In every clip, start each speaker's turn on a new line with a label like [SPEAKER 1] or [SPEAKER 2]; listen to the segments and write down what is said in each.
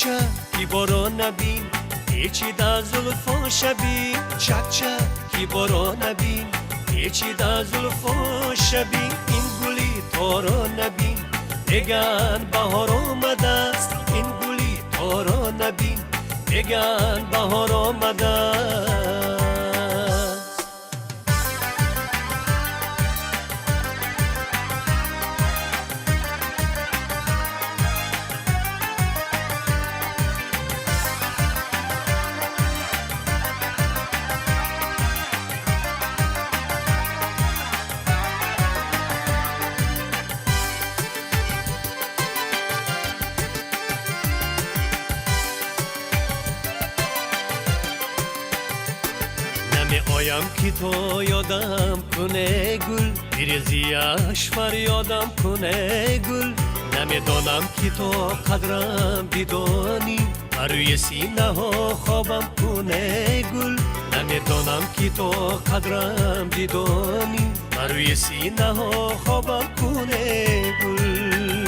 [SPEAKER 1] چکی باران نبین پیچیده زلفا شبین چکی باران نبین پیچیده زلفا شبین این گلی تارا نبین بگن بهار آمده است این گلی تارا نبین بگن بهار آمده است نمی آیم که تو یادم کنه گل بیرزیش فریادم کنه گل نمی دانم که تو قدرم بدانی روی سینه ها خوابم کنه گل نمی دانم که تو قدرم بدانی روی سینه ها خوابم کنه گل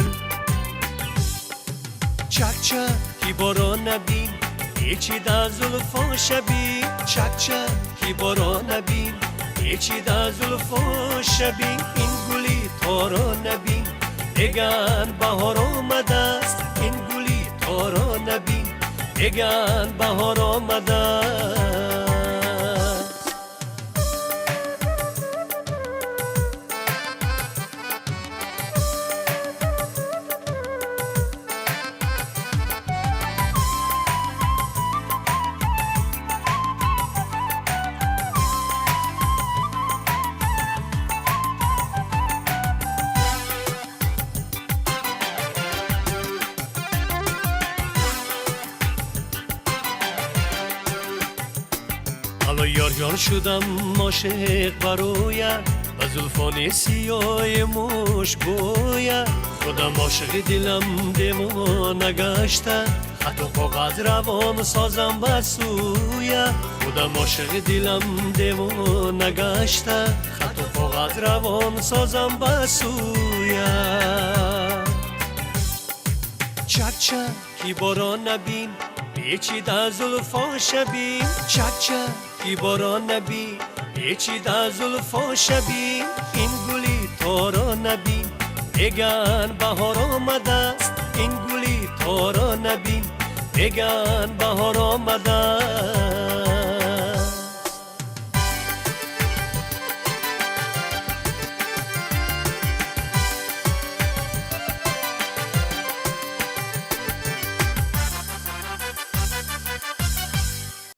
[SPEAKER 1] چکی باران نبین پیچیده زلفا شبین چکی باران نبین پیچیده زلفا شبین این گلی تارا نبین بگن بهار آمده است این گلی تارا نبین بگن بهار آمده است حالا یار شدم عاشق برایت و زلفان سیاه مشکویه خودم عاشق دلم دما نگشته خط و کاغذ روان سازم بسویه خودم عاشق دلم دما نگشته خط و کاغذ روان سازم بسویه چکی باران نبین پیچیده زلفا شبین چکی باران نبین پیچیده زلفا شبین این گلی تارا نبین بگن بهار آمده است این گلی تارا نبین بگن بهار آمده است